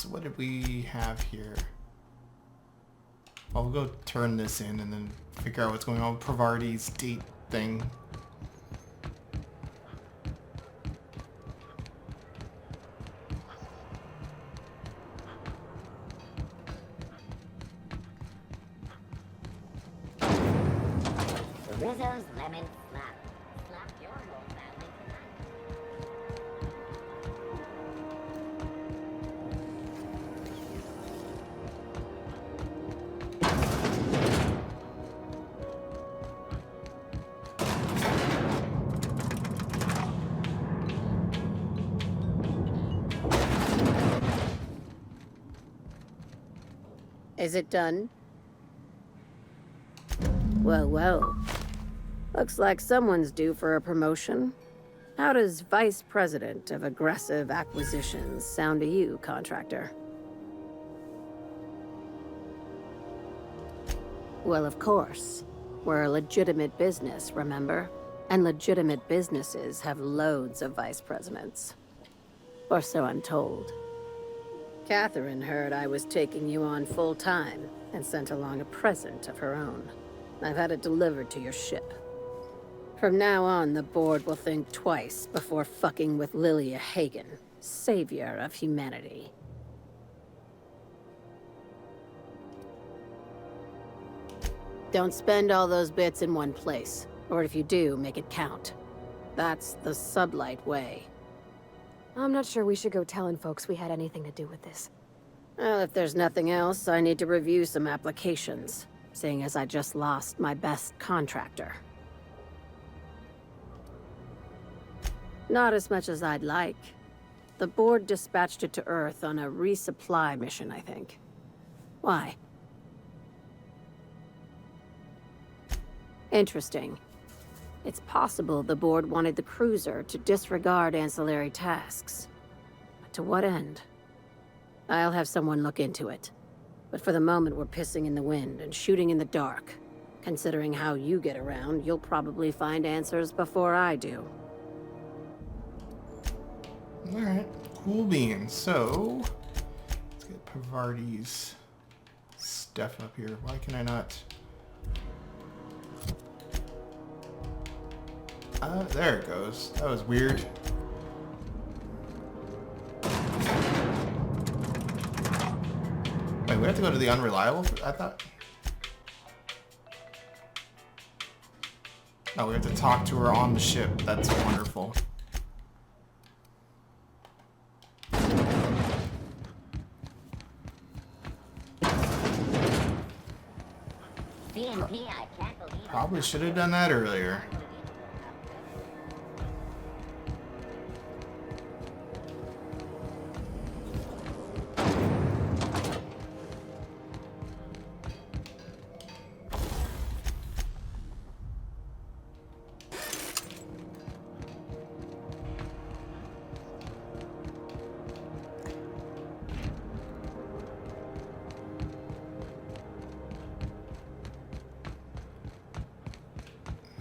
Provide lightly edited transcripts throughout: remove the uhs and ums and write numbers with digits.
So what did we have here? I'll go turn this in and then figure out what's going on with Pravarti's date thing. Rizzo's lemon slap. Slap your whole family Is it done? Well, well. Looks like someone's due for a promotion. How does Vice President of Aggressive Acquisitions sound to you, contractor? Well, of course. We're a legitimate business, remember? And legitimate businesses have loads of vice presidents. Or so I'm told. Catherine heard I was taking you on full-time and sent along a present of her own. I've had it delivered to your ship. From now on, the board will think twice before fucking with Lilia Hagen, savior of humanity. Don't spend all those bits in one place, or if you do, make it count. That's the sublight way. I'm not sure we should go telling folks we had anything to do with this. Well, if there's nothing else, I need to review some applications, seeing as I just lost my best contractor. Not as much as I'd like. The board dispatched it to Earth on a resupply mission, I think. Why? Interesting. It's possible the board wanted the cruiser to disregard ancillary tasks. But to what end? I'll have someone look into it. But for the moment, we're pissing in the wind and shooting in the dark. Considering how you get around, you'll probably find answers before I do. Alright, cool beans. So, let's get Pravarti's stuff up here. Why can I not? There it goes. That was weird. Wait, we have to go to the unreliable? I thought... Oh, we have to talk to her on the ship. That's wonderful. CNP, I can't believe Probably should have done that earlier.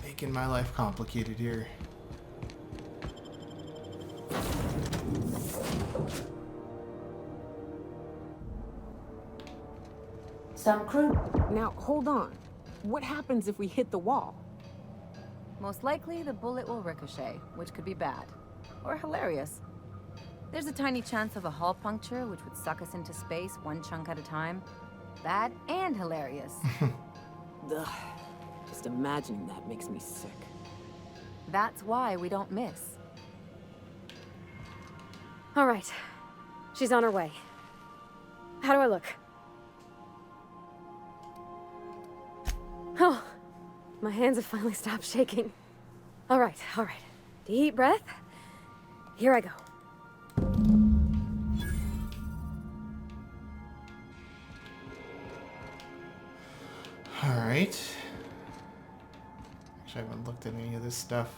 Making my life complicated here. Some crew. Now, hold on. What happens if we hit the wall? Most likely, the bullet will ricochet, which could be bad. Or hilarious. There's a tiny chance of a hull puncture, which would suck us into space one chunk at a time. Bad and hilarious. Ugh. Just imagining that makes me sick. That's why we don't miss. All right. She's on her way. How do I look? Oh, my hands have finally stopped shaking. All right, all right. Deep breath. Here I go. Alright. Actually, I haven't looked at any of this stuff.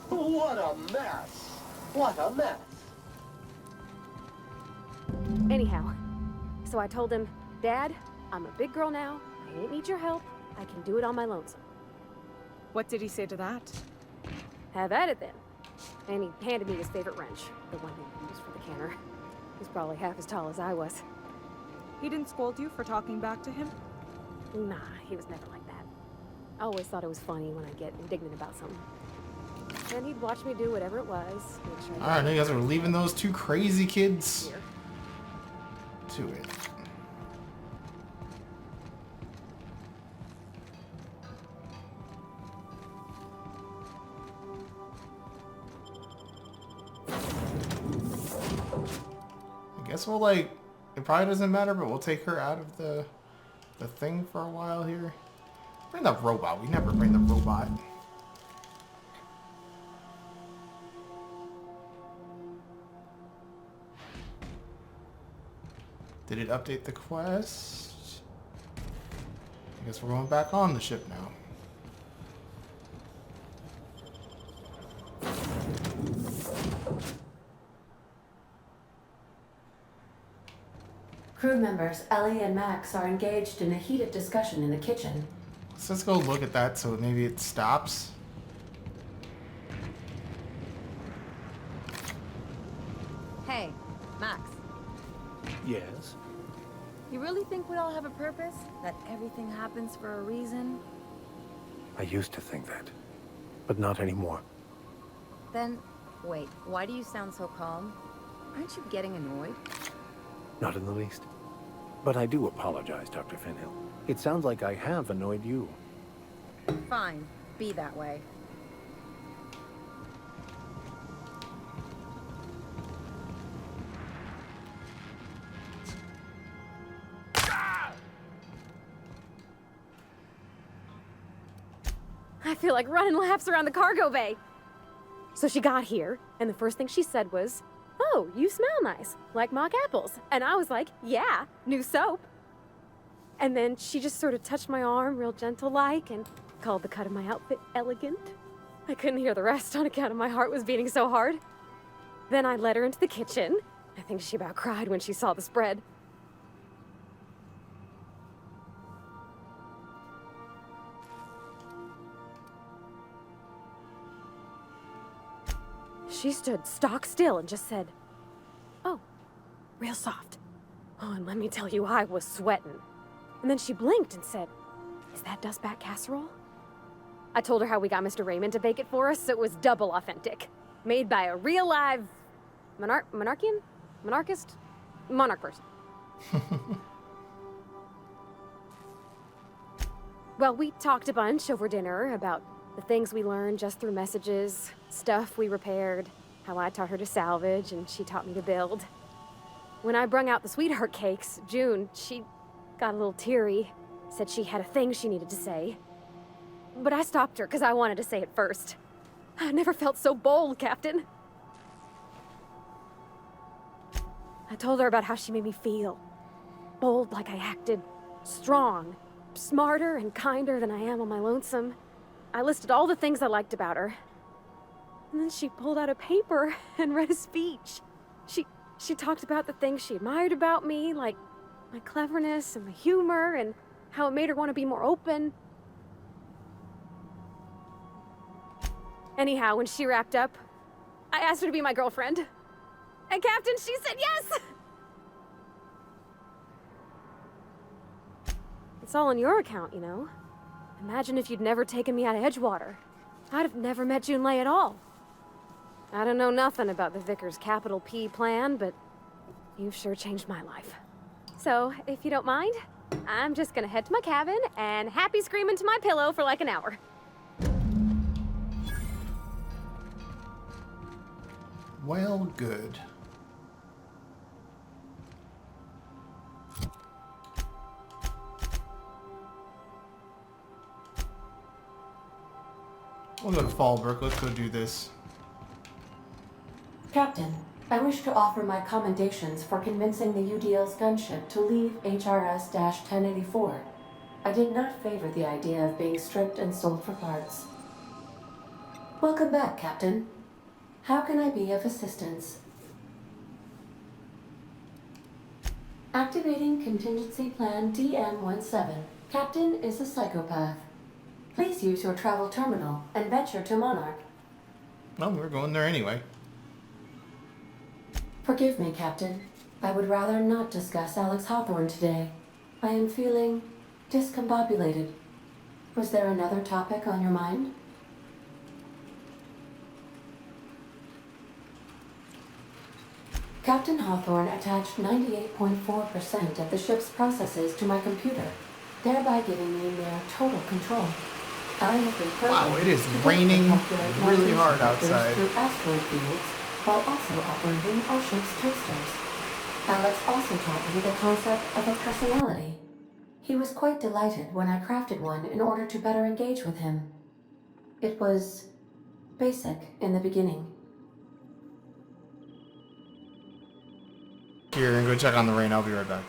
What a mess! What a mess! Anyhow, so I told him, Dad, I'm a big girl now. I ain't need your help. I can do it on my lonesome. What did he say to that? Have at it then. And he handed me his favorite wrench, the one he used for the canner. He's probably half as tall as I was. He didn't scold you for talking back to him? Nah, he was never like that. I always thought it was funny when I get indignant about something. And he'd watch me do whatever it was. Make sure Alright, you guys are leaving those two crazy kids here. to it. I guess we'll it probably doesn't matter, but we'll take her out of the thing for a while here. Bring the robot. We never bring the robot. Did it update the quest? I guess we're going back on the ship now. Crew members Ellie and Max are engaged in a heated discussion in the kitchen. So let's go look at that so maybe it stops. Hey, Max. Yes? You really think we all have a purpose? That everything happens for a reason? I used to think that, but not anymore. Then, wait, why do you sound so calm? Aren't you getting annoyed? Not in the least. But I do apologize, Dr. Finhill. It sounds like I have annoyed you. Fine, be that way. I feel like running laps around the cargo bay. So she got here, and the first thing she said was, "Oh, you smell nice, like mock apples." And I was like, "Yeah, new soap." And then she just sort of touched my arm real gentle-like and called the cut of my outfit elegant. I couldn't hear the rest on account of my heart was beating so hard. Then I led her into the kitchen. I think she about cried when she saw the spread. She stood stock still and just said, "Oh, real soft." Oh, and let me tell you, I was sweating. And then she blinked and said, "Is that dustback casserole?" I told her how we got Mr. Raymond to bake it for us, so it was double authentic. Made by a real live monarch person. Well, we talked a bunch over dinner about the things we learned just through messages, stuff we repaired, how I taught her to salvage and she taught me to build. When I brung out the sweetheart cakes, June, she got a little teary, said she had a thing she needed to say. But I stopped her because I wanted to say it first. I never felt so bold, Captain. I told her about how she made me feel. Bold like I acted, strong, smarter and kinder than I am on my lonesome. I listed all the things I liked about her. And then she pulled out a paper and read a speech. She talked about the things she admired about me, like my cleverness and my humor, and how it made her want to be more open. Anyhow, when she wrapped up, I asked her to be my girlfriend. And Captain, she said yes! It's all on your account, you know. Imagine if you'd never taken me out of Edgewater. I'd have never met Junlei at all. I don't know nothing about the Vicar's capital P plan, but you've sure changed my life. So, if you don't mind, I'm just gonna head to my cabin and happy scream into my pillow for like an hour. Well, good. We'll go to Fallbrook. Let's go do this. Captain, I wish to offer my commendations for convincing the UDL's gunship to leave HRS-1084. I did not favor the idea of being stripped and sold for parts. Welcome back, Captain. How can I be of assistance? Activating contingency plan DN-17. Captain is a psychopath. Please use your travel terminal and venture to Monarch. No, we're going there anyway. Forgive me, Captain. I would rather not discuss Alex Hawthorne today. I am feeling discombobulated. Was there another topic on your mind? Captain Hawthorne attached 98.4% of the ship's processes to my computer, thereby giving me near total control. I have been Wow, it is programmed to raining calculate my really research hard vectors outside. through asteroid fields, while also operating our ship's toasters. Alex also taught me the concept of a personality. He was quite delighted when I crafted one in order to better engage with him. It was basic in the beginning. Here, and go check on the rain. I'll be right back.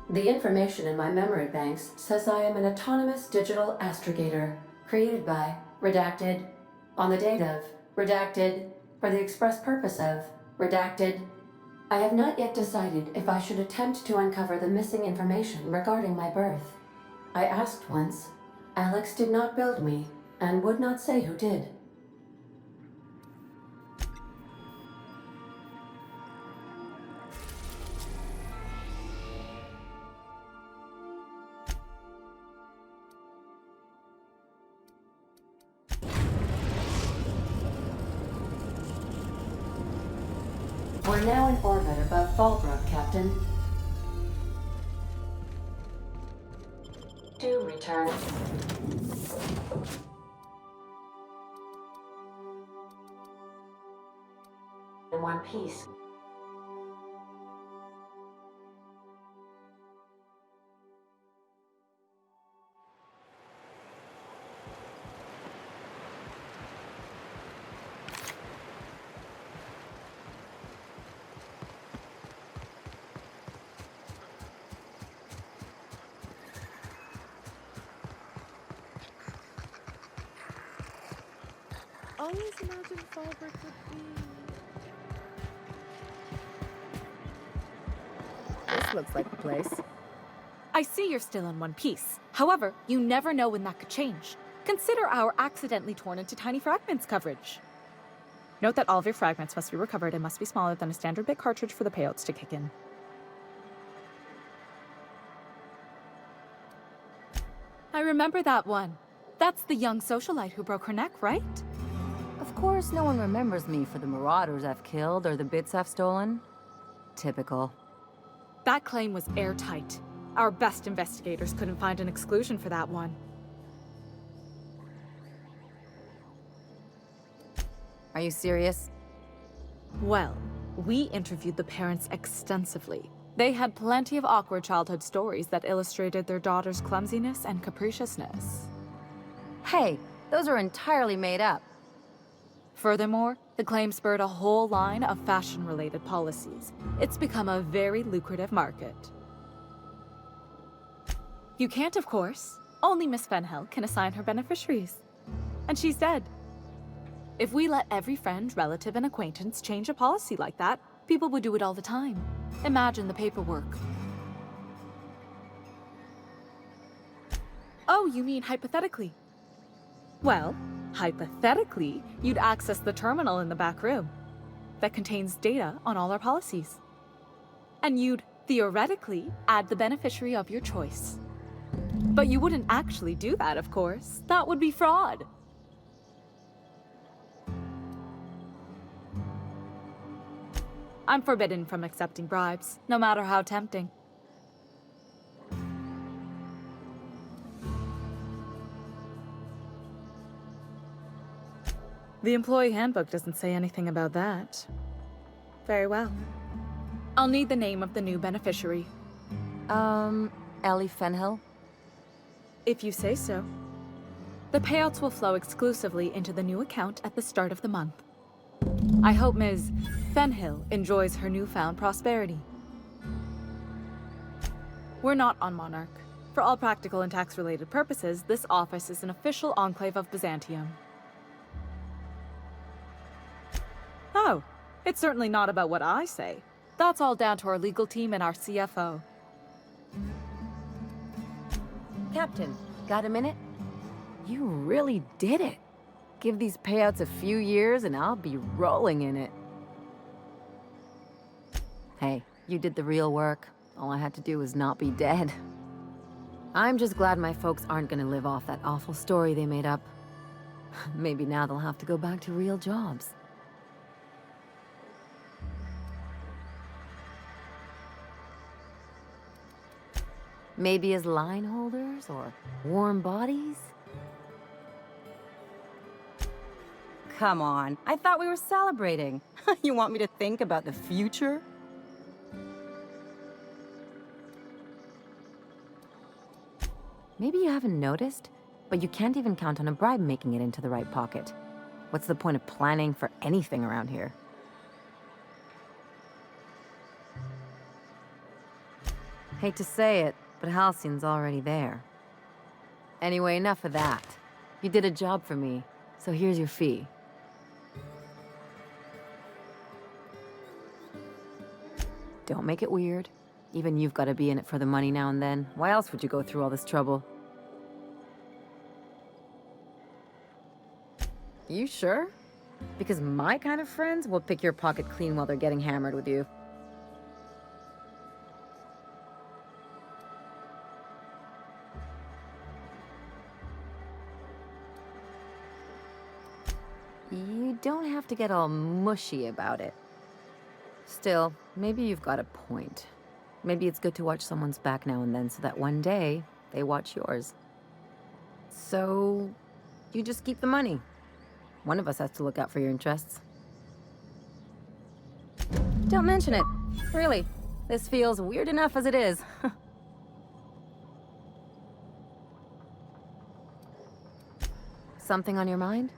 The information in my memory banks says I am an autonomous digital astrogator, created by, redacted, on the date of, redacted, for the express purpose of, redacted. I have not yet decided if I should attempt to uncover the missing information regarding my birth. I asked once. Alex did not build me, and would not say who did. We're now in orbit above Fallbrook, Captain. Do return. In one piece. Always imagined Fallbrook would be... This looks like the place. I see you're still in one piece. However, you never know when that could change. Consider our accidentally torn into tiny fragments coverage. Note that all of your fragments must be recovered and must be smaller than a standard bit cartridge for the payouts to kick in. I remember that one. That's the young socialite who broke her neck, right? Of course, no one remembers me for the marauders I've killed or the bits I've stolen. Typical. That claim was airtight. Our best investigators couldn't find an exclusion for that one. Are you serious? Well, we interviewed the parents extensively. They had plenty of awkward childhood stories that illustrated their daughter's clumsiness and capriciousness. Hey, those are entirely made up. Furthermore, the claim spurred a whole line of fashion-related policies. It's become a very lucrative market. You can't, of course. Only Miss Fenhill can assign her beneficiaries. And she's dead. If we let every friend, relative, and acquaintance change a policy like that, people would do it all the time. Imagine the paperwork. Oh, you mean hypothetically? Well, hypothetically, you'd access the terminal in the back room that contains data on all our policies. And you'd, theoretically, add the beneficiary of your choice. But you wouldn't actually do that, of course. That would be fraud. I'm forbidden from accepting bribes, no matter how tempting. The employee handbook doesn't say anything about that. Very well. I'll need the name of the new beneficiary. Ellie Fenhill? If you say so. The payouts will flow exclusively into the new account at the start of the month. I hope Ms. Fenhill enjoys her newfound prosperity. We're not on Monarch. For all practical and tax-related purposes, this office is an official enclave of Byzantium. Oh, It's certainly not about what I say. That's all down to our legal team and our CFO. Captain, got a minute? You really did it. Give these payouts a few years and I'll be rolling in it. Hey, you did the real work. All I had to do was not be dead. I'm just glad my folks aren't gonna live off that awful story they made up. Maybe now they'll have to go back to real jobs. Maybe as line holders or warm bodies? Come on, I thought we were celebrating. You want me to think about the future? Maybe you haven't noticed, but you can't even count on a bribe making it into the right pocket. What's the point of planning for anything around here? Hate to say it, but Halcyon's already there. Anyway, enough of that. You did a job for me, so here's your fee. Don't make it weird. Even you've got to be in it for the money now and then. Why else would you go through all this trouble? You sure? Because my kind of friends will pick your pocket clean while they're getting hammered with you. You don't have to get all mushy about it. Still, maybe you've got a point. Maybe it's good to watch someone's back now and then so that one day they watch yours. So, you just keep the money. One of us has to look out for your interests. Don't mention it. Really, this feels weird enough as it is. Something on your mind?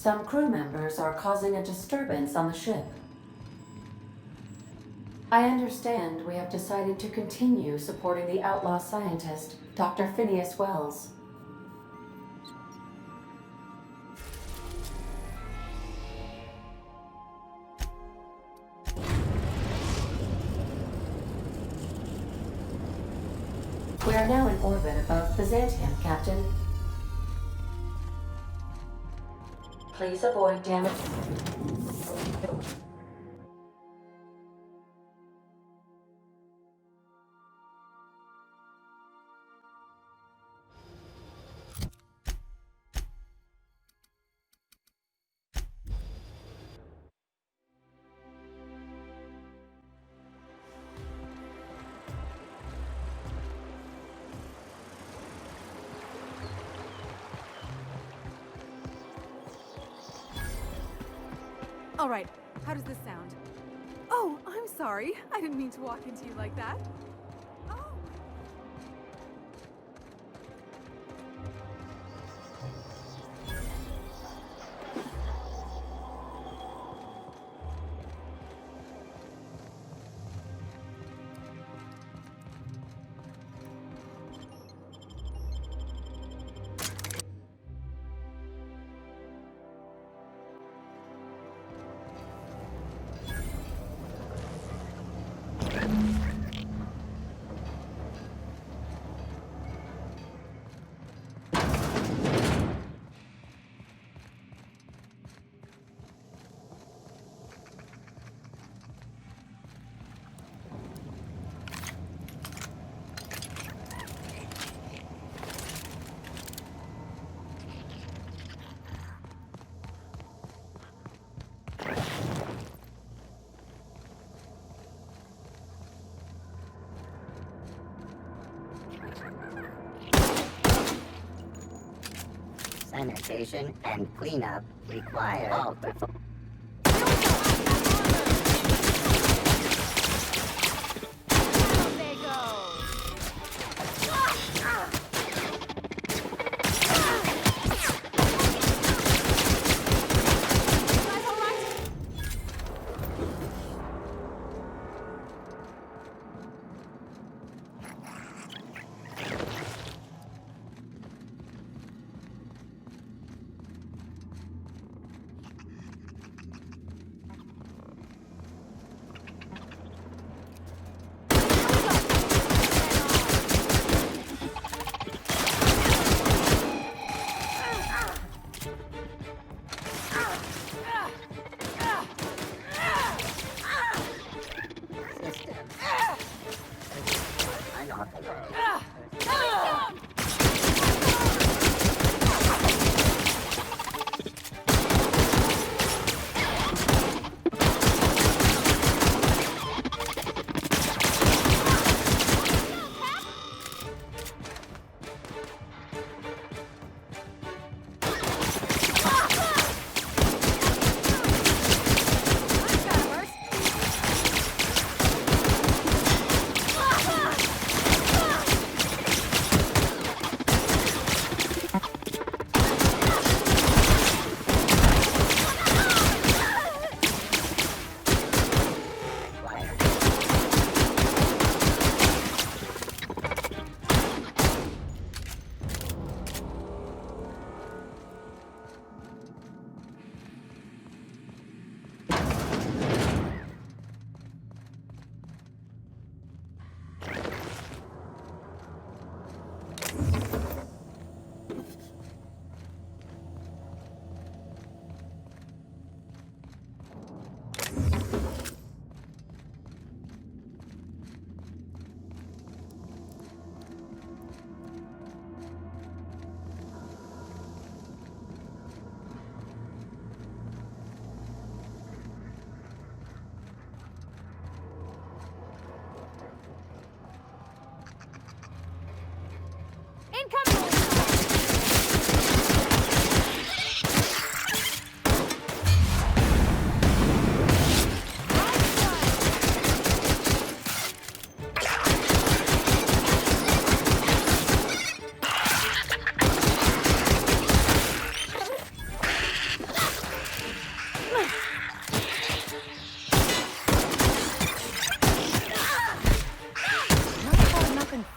Some crew members are causing a disturbance on the ship. I understand we have decided to continue supporting the outlaw scientist, Dr. Phineas Wells. We are now in orbit above Byzantium, Captain. Please avoid damage. All right, how does this sound? Oh, I'm sorry. I didn't mean to walk into you like that. Oh. sanitation and cleanup required. All perform. Down they go!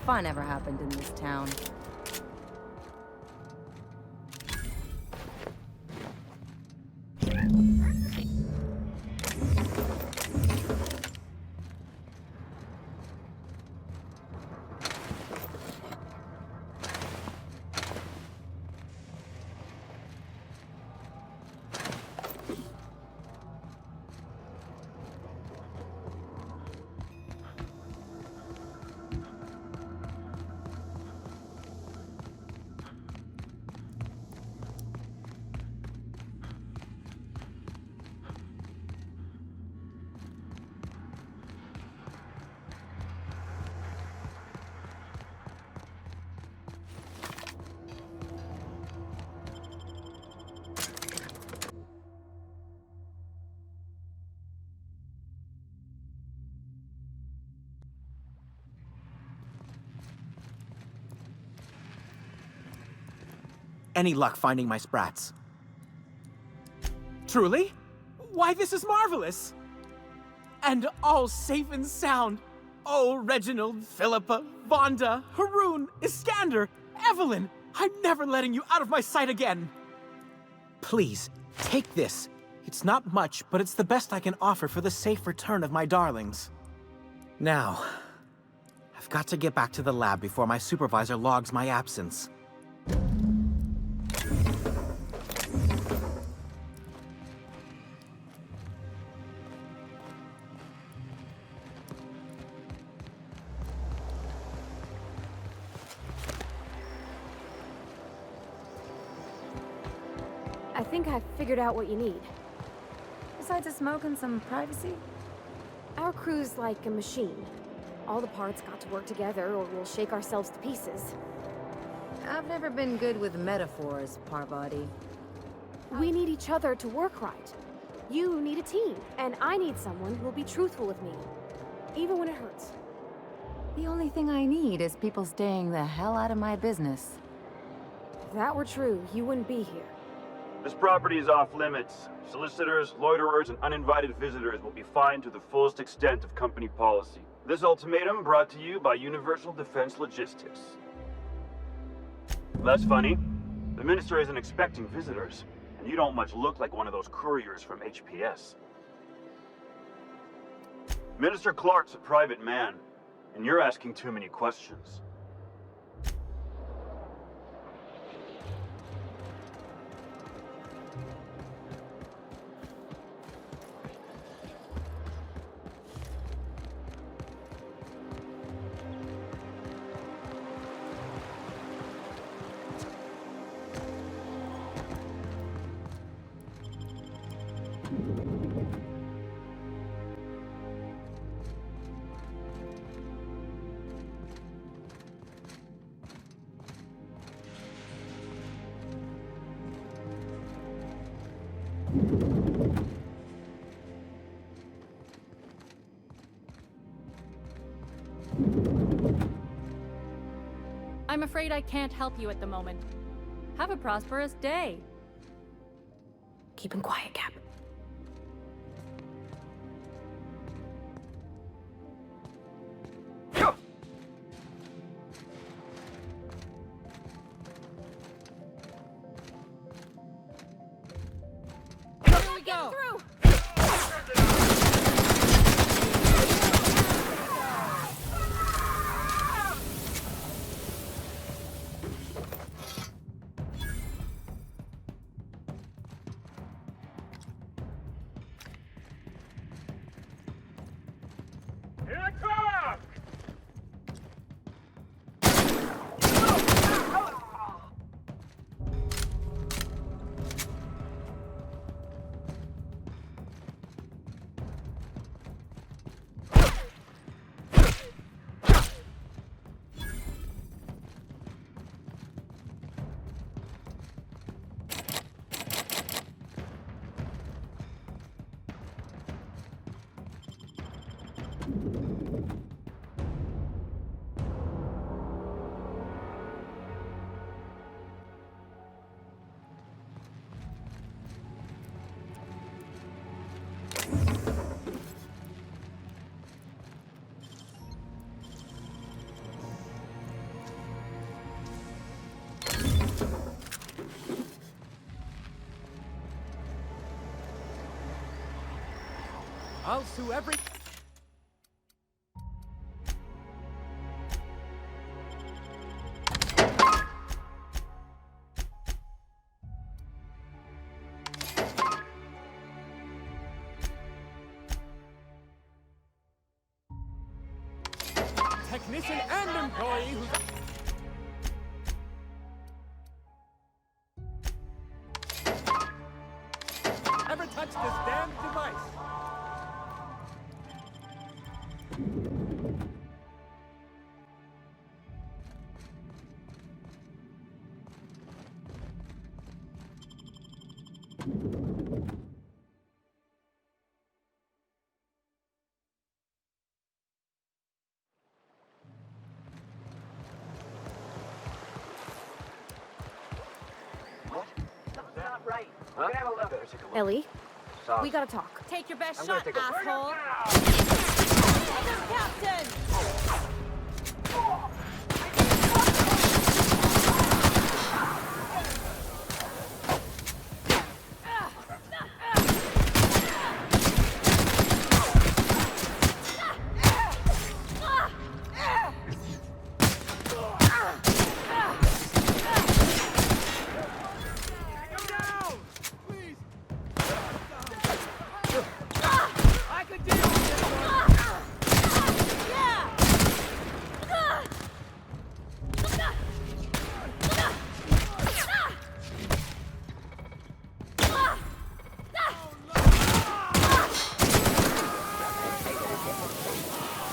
Fun ever happened in this town. Any luck finding my sprats? Truly? Why, this is marvelous! And all safe and sound. Oh, Reginald, Philippa, Vonda, Haroon, Iskander, Evelyn! I'm never letting you out of my sight again! Please, take this. It's not much, but it's the best I can offer for the safe return of my darlings. Now, I've got to get back to the lab before my supervisor logs my absence. I think I've figured out what you need. Besides a smoke and some privacy? Our crew's like a machine. All the parts got to work together or we'll shake ourselves to pieces. I've never been good with metaphors, Parvati. We need each other to work right. You need a team, and I need someone who'll be truthful with me, even when it hurts. The only thing I need is people staying the hell out of my business. If that were true, you wouldn't be here. This property is off limits. Solicitors, loiterers, and uninvited visitors will be fined to the fullest extent of company policy. This ultimatum brought to you by Universal Defense Logistics. Less funny, the minister isn't expecting visitors, and you don't much look like one of those couriers from HPS. Minister Clarke's a private man, and you're asking too many questions. I'm afraid I can't help you at the moment. Have a prosperous day. Keep him quiet, Cap. Here we go! I'll sue every... technician and employee who's... ever touched this damn device? Ellie, we gotta talk. Take your best shot, asshole! Captain!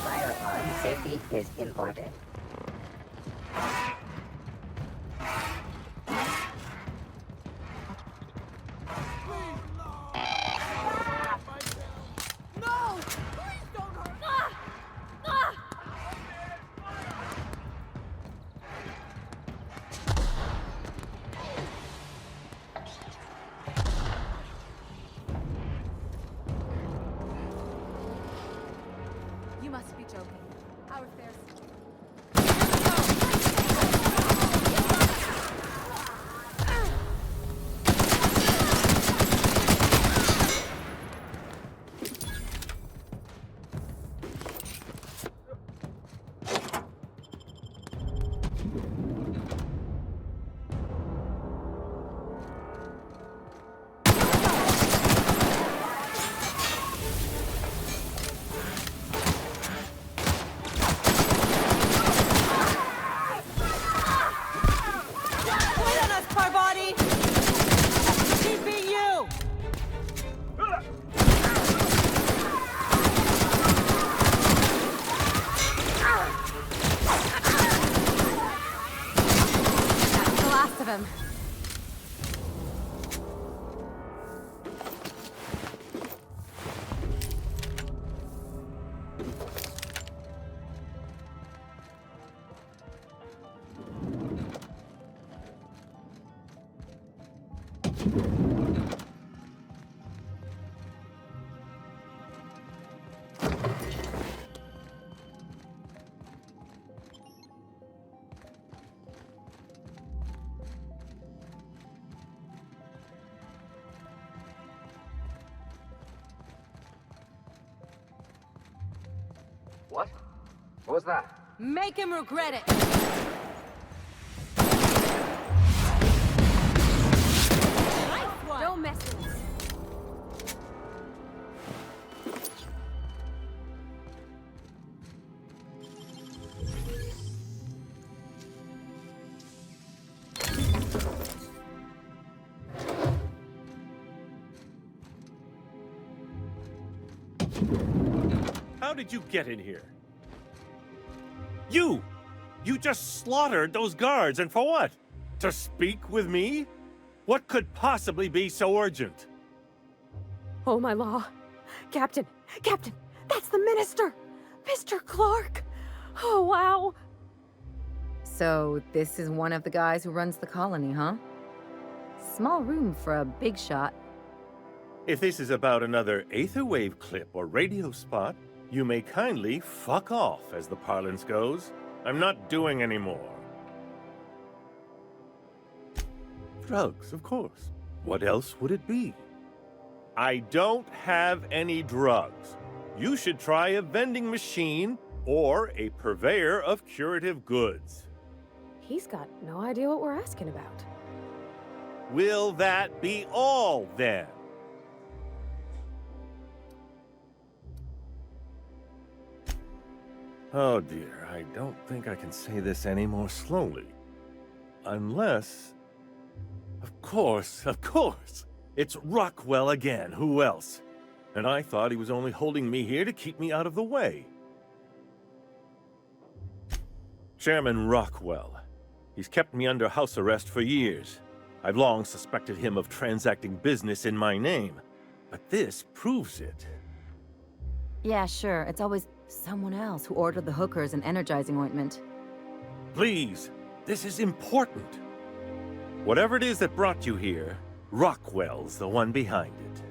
Firearm safety is important. What? What was that? Make him regret it! Don't mess with us. How did you get in here? You! You just slaughtered those guards, and for what? To speak with me? What could possibly be so urgent? Oh, my law. Captain, that's the minister! Mr. Clarke! Oh, wow. So, this is one of the guys who runs the colony, huh? Small room for a big shot. If this is about another Aetherwave clip or radio spot, you may kindly fuck off, as the parlance goes. I'm not doing any more. Drugs, of course. What else would it be? I don't have any drugs. You should try a vending machine or a purveyor of curative goods. He's got no idea what we're asking about. Will that be all, then? Oh dear, I don't think I can say this any more slowly. Unless... Of course! It's Rockwell again, who else? And I thought he was only holding me here to keep me out of the way. Chairman Rockwell. He's kept me under house arrest for years. I've long suspected him of transacting business in my name, but this proves it. Yeah, sure, it's always someone else who ordered the hookers and energizing ointment. Please, this is important. Whatever it is that brought you here, Rockwell's the one behind it.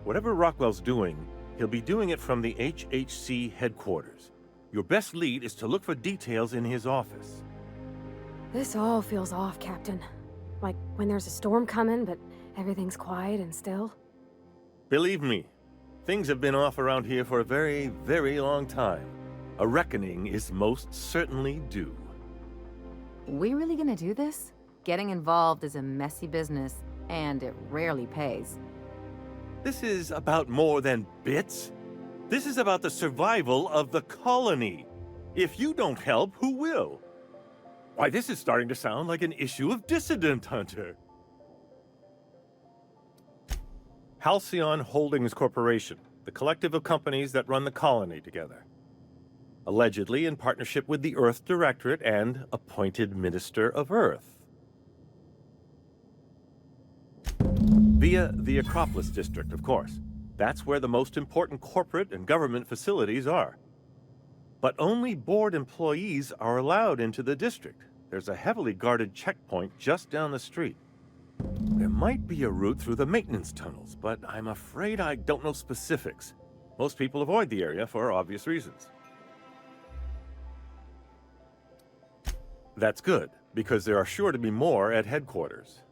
Whatever Rockwell's doing, he'll be doing it from the HHC headquarters. Your best lead is to look for details in his office. This all feels off, Captain. Like when there's a storm coming, but everything's quiet and still. Believe me, things have been off around here for a very, very long time. A reckoning is most certainly due. We really gonna do this? Getting involved is a messy business, and it rarely pays. This is about more than bits. This is about the survival of the colony. If you don't help, who will? Why, this is starting to sound like an issue of Dissident Hunter. Halcyon Holdings Corporation, the collective of companies that run the colony together. Allegedly in partnership with the Earth Directorate and appointed Minister of Earth. Via the Acropolis District, of course. That's where the most important corporate and government facilities are. But only board employees are allowed into the district. There's a heavily guarded checkpoint just down the street. There might be a route through the maintenance tunnels, but I'm afraid I don't know specifics. Most people avoid the area for obvious reasons. That's good, because there are sure to be more at headquarters.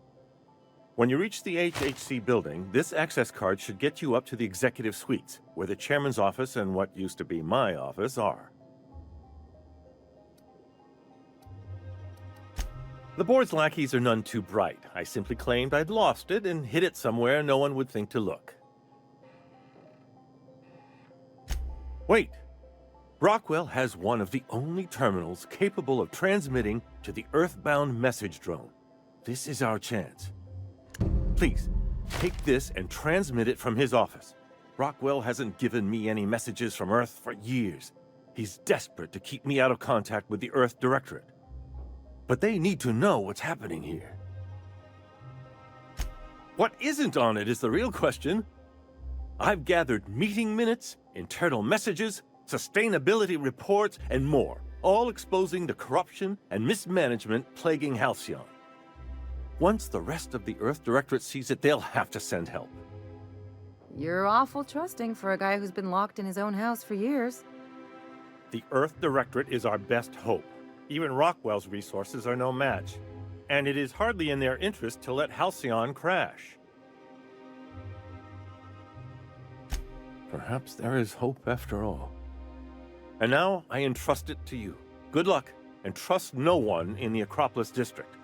When you reach the HHC building, this access card should get you up to the executive suites, where the chairman's office and what used to be my office are. The board's lackeys are none too bright. I simply claimed I'd lost it and hid it somewhere no one would think to look. Wait! Rockwell has one of the only terminals capable of transmitting to the Earthbound message drone. This is our chance. Please, take this and transmit it from his office. Rockwell hasn't given me any messages from Earth for years. He's desperate to keep me out of contact with the Earth Directorate. But they need to know what's happening here. What isn't on it is the real question. I've gathered meeting minutes, internal messages, sustainability reports, and more, all exposing the corruption and mismanagement plaguing Halcyon. Once the rest of the Earth Directorate sees it, they'll have to send help. You're awful trusting for a guy who's been locked in his own house for years. The Earth Directorate is our best hope. Even Rockwell's resources are no match. And it is hardly in their interest to let Halcyon crash. Perhaps there is hope after all. And now I entrust it to you. Good luck, and trust no one in the Acropolis district.